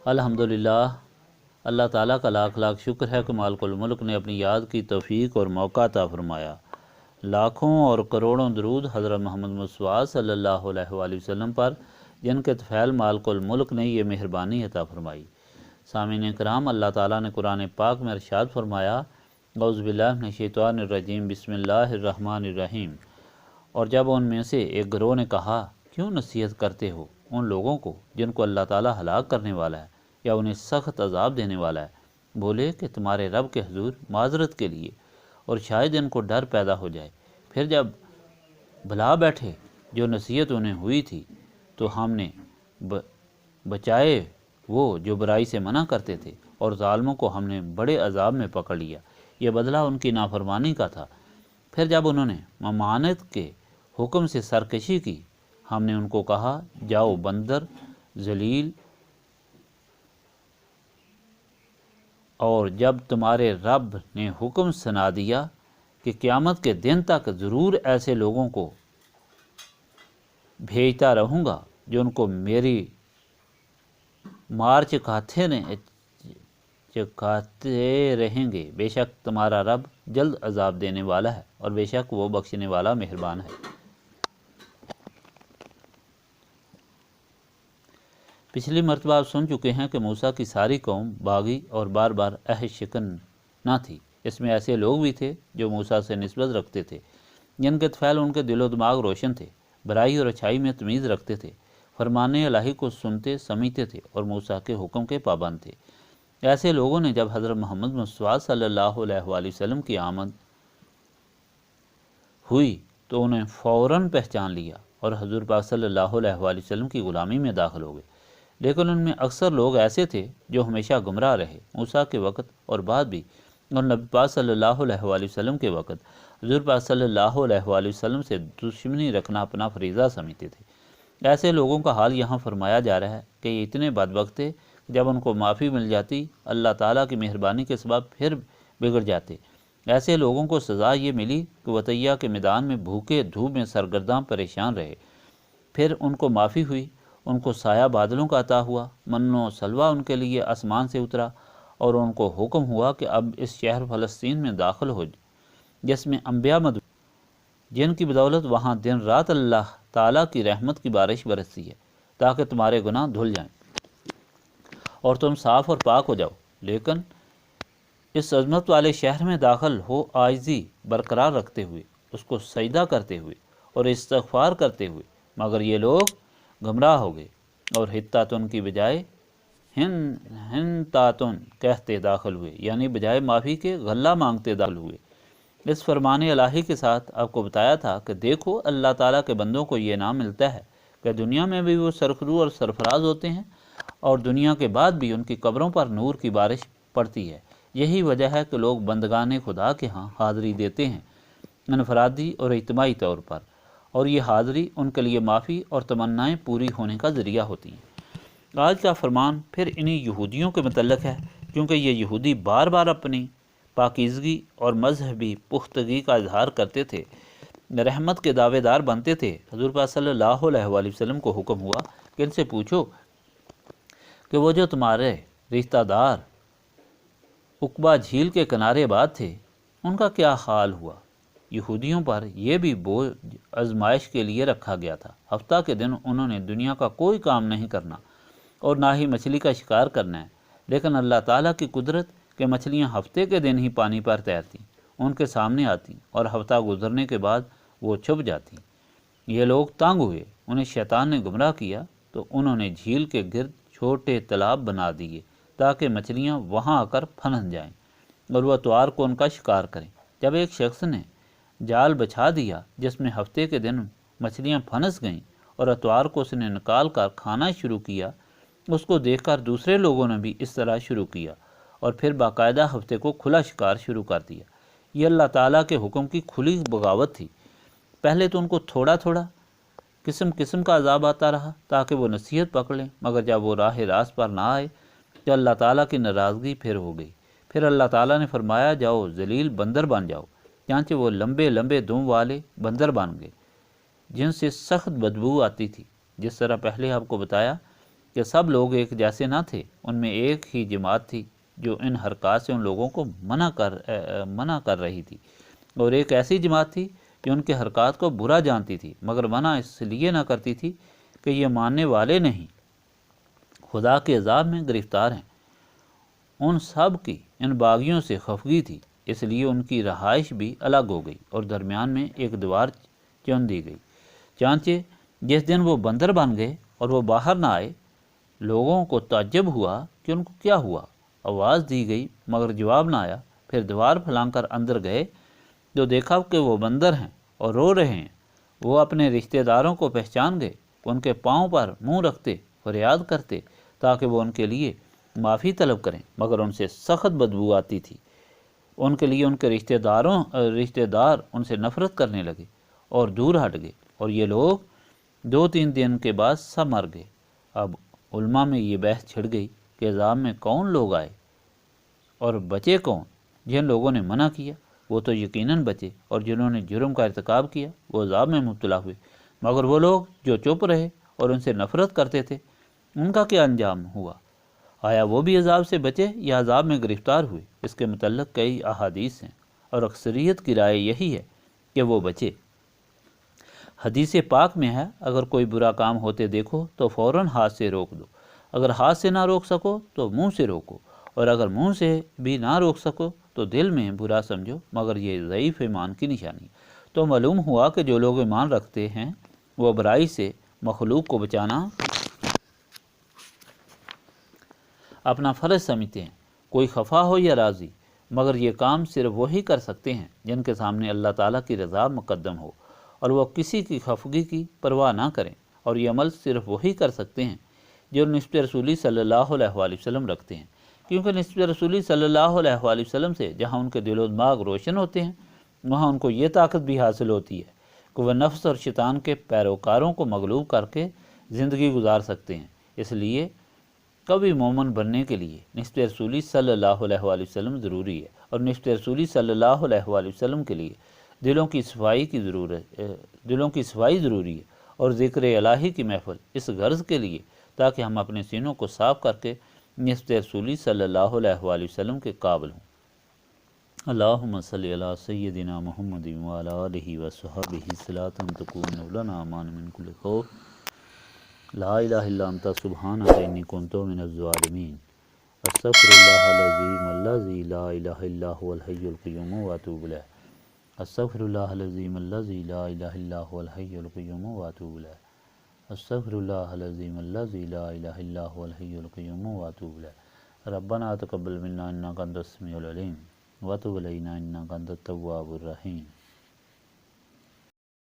الحمدللہ، اللہ تعالیٰ کا لاکھ لاکھ شکر ہے کہ مالک الملک نے اپنی یاد کی توفیق اور موقع عطا فرمایا۔ لاکھوں اور کروڑوں درود حضرت محمد مصطفیٰ صلی اللہ علیہ وآلہ وسلم پر، جن کے طفیل مالک الملک نے یہ مہربانی عطا فرمائی۔ سامعین کرام، اللہ تعالیٰ نے قرآن پاک میں ارشاد فرمایا، اعوذ باللہ من الشیطان الرجیم، بسم اللہ الرحمن الرحیم۔ اور جب ان میں سے ایک گروہ نے کہا، کیوں نصیحت کرتے ہو ان لوگوں کو جن کو اللہ تعالیٰ ہلاک کرنے والا ہے یا انہیں سخت عذاب دینے والا ہے، بولے کہ تمہارے رب کے حضور معذرت کے لیے، اور شاید ان کو ڈر پیدا ہو جائے۔ پھر جب بھلا بیٹھے جو نصیحت انہیں ہوئی تھی تو ہم نے بچائے وہ جو برائی سے منع کرتے تھے، اور ظالموں کو ہم نے بڑے عذاب میں پکڑ لیا۔ یہ بدلہ ان کی نافرمانی کا تھا۔ پھر جب انہوں نے ممانعت کے حکم سے سرکشی کی، ہم نے ان کو کہا، جاؤ بندر ذلیل، اور جب تمہارے رب نے حکم سنا دیا کہ قیامت کے دن تک ضرور ایسے لوگوں کو بھیجتا رہوں گا جو ان کو میری مار چکھاتے رہیں گے، بے شک تمہارا رب جلد عذاب دینے والا ہے، اور بے شک وہ بخشنے والا مہربان ہے۔ پچھلی مرتبہ آپ سن چکے ہیں کہ موسیٰ کی ساری قوم باغی اور بار بار عہد شکن نہ تھی۔ اس میں ایسے لوگ بھی تھے جو موسیٰ سے نسبت رکھتے تھے، جن کے طفیل ان کے دل و دماغ روشن تھے، برائی اور اچھائی میں تمیز رکھتے تھے، فرمان الہی کو سنتے سمجھتے تھے اور موسیٰ کے حکم کے پابند تھے۔ ایسے لوگوں نے جب حضرت محمد مصطفیٰ صلی اللہ علیہ وآلہ وسلم کی آمد ہوئی تو انہیں فوراً پہچان لیا اور حضور پاک صلی اللہ علیہ وآلہ وسلم کی غلامی میں داخل ہو گئے۔ لیکن ان میں اکثر لوگ ایسے تھے جو ہمیشہ گمراہ رہے، موسیٰ کے وقت اور بعد بھی، اور نبی پاک صلی اللہ علیہ وآلہ وسلم کے وقت حضور پاک صلی اللہ علیہ وآلہ وسلم سے دشمنی رکھنا اپنا فریضہ سمجھتے تھے۔ ایسے لوگوں کا حال یہاں فرمایا جا رہا ہے کہ یہ اتنے بدبخت تھے، جب ان کو معافی مل جاتی اللہ تعالیٰ کی مہربانی کے سبب پھر بگڑ جاتے۔ ایسے لوگوں کو سزا یہ ملی کہ وہ طیہ کے میدان میں بھوکے دھوپ میں سرگرداں پریشان رہے۔ پھر ان کو معافی ہوئی، ان کو سایہ بادلوں کا عطا ہوا، من و سلوہ ان کے لیے آسمان سے اترا، اور ان کو حکم ہوا کہ اب اس شہر فلسطین میں داخل ہو جس میں انبیاء جن کی بدولت وہاں دن رات اللہ تعالیٰ کی رحمت کی بارش برستی ہے، تاکہ تمہارے گناہ دھل جائیں اور تم صاف اور پاک ہو جاؤ۔ لیکن اس عظمت والے شہر میں داخل ہو عاجزی برقرار رکھتے ہوئے، اس کو سجدہ کرتے ہوئے اور استغفار کرتے ہوئے، مگر یہ لوگ گمراہ ہو گئے اور حتاتن کی بجائے ہنتاتن کہتے داخل ہوئے، یعنی بجائے معافی کے غلہ مانگتے داخل ہوئے۔ اس فرمان الہی کے ساتھ آپ کو بتایا تھا کہ دیکھو اللہ تعالیٰ کے بندوں کو یہ نام ملتا ہے کہ دنیا میں بھی وہ سرخرو اور سرفراز ہوتے ہیں، اور دنیا کے بعد بھی ان کی قبروں پر نور کی بارش پڑتی ہے۔ یہی وجہ ہے کہ لوگ بندگان خدا کے ہاں حاضری دیتے ہیں، انفرادی اور اجتماعی طور پر، اور یہ حاضری ان کے لیے معافی اور تمنائیں پوری ہونے کا ذریعہ ہوتی ہیں۔ آج کا فرمان پھر انہی یہودیوں کے متعلق ہے، کیونکہ یہ یہودی بار بار اپنی پاکیزگی اور مذہبی پختگی کا اظہار کرتے تھے، رحمت کے دعوے دار بنتے تھے۔ حضور پاک صلی اللہ علیہ وآلہ وسلم کو حکم ہوا کہ ان سے پوچھو کہ وہ جو تمہارے رشتہ دار عقبہ جھیل کے کنارے آباد تھے، ان کا کیا حال ہوا؟ یہودیوں پر یہ بھی بوجھ آزمائش کے لیے رکھا گیا تھا۔ ہفتہ کے دن انہوں نے دنیا کا کوئی کام نہیں کرنا اور نہ ہی مچھلی کا شکار کرنا ہے، لیکن اللہ تعالیٰ کی قدرت کہ مچھلیاں ہفتے کے دن ہی پانی پر تیرتیں، ان کے سامنے آتیں، اور ہفتہ گزرنے کے بعد وہ چھپ جاتیں۔ یہ لوگ تنگ ہوئے، انہیں شیطان نے گمراہ کیا، تو انہوں نے جھیل کے گرد چھوٹے تالاب بنا دیے تاکہ مچھلیاں وہاں آ کر پھنس جائیں اور وہ اتوار کو ان کا شکار کریں۔ جب ایک شخص نے جال بچھا دیا جس میں ہفتے کے دن مچھلیاں پھنس گئیں اور اتوار کو اس نے نکال کر کھانا شروع کیا، اس کو دیکھ کر دوسرے لوگوں نے بھی اس طرح شروع کیا، اور پھر باقاعدہ ہفتے کو کھلا شکار شروع کر دیا۔ یہ اللہ تعالیٰ کے حکم کی کھلی بغاوت تھی۔ پہلے تو ان کو تھوڑا تھوڑا قسم کا عذاب آتا رہا تاکہ وہ نصیحت پکڑ لیں، مگر جب وہ راہ راست پر نہ آئے تو اللہ تعالیٰ کی ناراضگی پھر ہو گئی۔ پھر اللہ تعالیٰ نے فرمایا، جاؤ ذلیل بندر بن جاؤ، چنانچہ وہ لمبے لمبے دم والے بندر بن گئے جن سے سخت بدبو آتی تھی۔ جس طرح پہلے آپ کو بتایا کہ سب لوگ ایک جیسے نہ تھے، ان میں ایک ہی جماعت تھی جو ان حرکات سے ان لوگوں کو منع کر رہی تھی، اور ایک ایسی جماعت تھی جو ان کے حرکات کو برا جانتی تھی، مگر منع اس لیے نہ کرتی تھی کہ یہ ماننے والے نہیں، خدا کے عذاب میں گرفتار ہیں۔ ان سب کی ان باغیوں سے خفگی تھی، اس لیے ان کی رہائش بھی الگ ہو گئی اور درمیان میں ایک دیوار چن دی گئی۔ چانچہ جس دن وہ بندر بن گئے اور وہ باہر نہ آئے، لوگوں کو تعجب ہوا کہ ان کو کیا ہوا۔ آواز دی گئی مگر جواب نہ آیا۔ پھر دیوار پھلانگ کر اندر گئے تو دیکھا کہ وہ بندر ہیں اور رو رہے ہیں۔ وہ اپنے رشتہ داروں کو پہچان گئے، ان کے پاؤں پر منہ رکھتے فریاد کرتے تاکہ وہ ان کے لیے معافی طلب کریں، مگر ان سے سخت بدبو آتی تھی۔ ان کے لیے ان کے رشتہ دار ان سے نفرت کرنے لگے اور دور ہٹ گئے، اور یہ لوگ 2-3 دن کے بعد سب مر گئے۔ اب علماء میں یہ بحث چھڑ گئی کہ عذاب میں کون لوگ آئے اور بچے کون۔ جن لوگوں نے منع کیا وہ تو یقیناً بچے، اور جنہوں نے جرم کا ارتکاب کیا وہ عذاب میں مبتلا ہوئے، مگر وہ لوگ جو چپ رہے اور ان سے نفرت کرتے تھے، ان کا کیا انجام ہوا؟ آیا وہ بھی عذاب سے بچے یا عذاب میں گرفتار ہوئے؟ اس کے متعلق کئی احادیث ہیں، اور اکثریت کی رائے یہی ہے کہ وہ بچے۔ حدیث پاک میں ہے، اگر کوئی برا کام ہوتے دیکھو تو فوراً ہاتھ سے روک دو، اگر ہاتھ سے نہ روک سکو تو منہ سے روکو، اور اگر منہ سے بھی نہ روک سکو تو دل میں برا سمجھو، مگر یہ ضعیف ایمان کی نشانی۔ تو معلوم ہوا کہ جو لوگ ایمان رکھتے ہیں وہ برائی سے مخلوق کو بچانا اپنا فرض سمجھتے ہیں، کوئی خفا ہو یا راضی، مگر یہ کام صرف وہی کر سکتے ہیں جن کے سامنے اللہ تعالیٰ کی رضا مقدم ہو اور وہ کسی کی خفگی کی پرواہ نہ کریں، اور یہ عمل صرف وہی کر سکتے ہیں جو نسبت رسولی صلی اللہ علیہ وآلہ وسلم رکھتے ہیں، کیونکہ نسبت رسولی صلی اللہ علیہ وآلہ وسلم سے جہاں ان کے دل و دماغ روشن ہوتے ہیں، وہاں ان کو یہ طاقت بھی حاصل ہوتی ہے کہ وہ نفس اور شیطان کے پیروکاروں کو مغلوب کر کے زندگی گزار سکتے ہیں۔ اس لیے کبھی مومن بننے کے لیے نسبت رسولی صلی اللہ علیہ وآلہ وسلم ضروری ہے، اور نسبت رسولی صلی اللہ علیہ وآلہ وسلم کے لیے دلوں کی صفائی ضروری ہے، اور ذکر الہی کی محفل اس غرض کے لیے تاکہ ہم اپنے سینوں کو صاف کر کے نسبت رسولی صلی اللہ علیہ وآلہ وسلم کے قابل ہوں۔ اللہم صلی علی سیدنا محمد وعلی آلہ وصحبہ صلاۃ تکون لنا امان من کل خوف، لا الہ الا انت سبحانک انی کنت من الظالمین، استغفر اللہ العظیم الذی لا الہ الا هو الحی القیوم واتوب الیہ، استغفر اللہ العظیم الذی لا الہ الا هو الحی القیوم واتوب الیہ، استغفر اللہ العظیم الذی لا الہ الا هو الحی القیوم واتوب الیہ، ربنا تقبل منا انک انت السمیع العلیم وتب علینا انک انت التواب الرحیم۔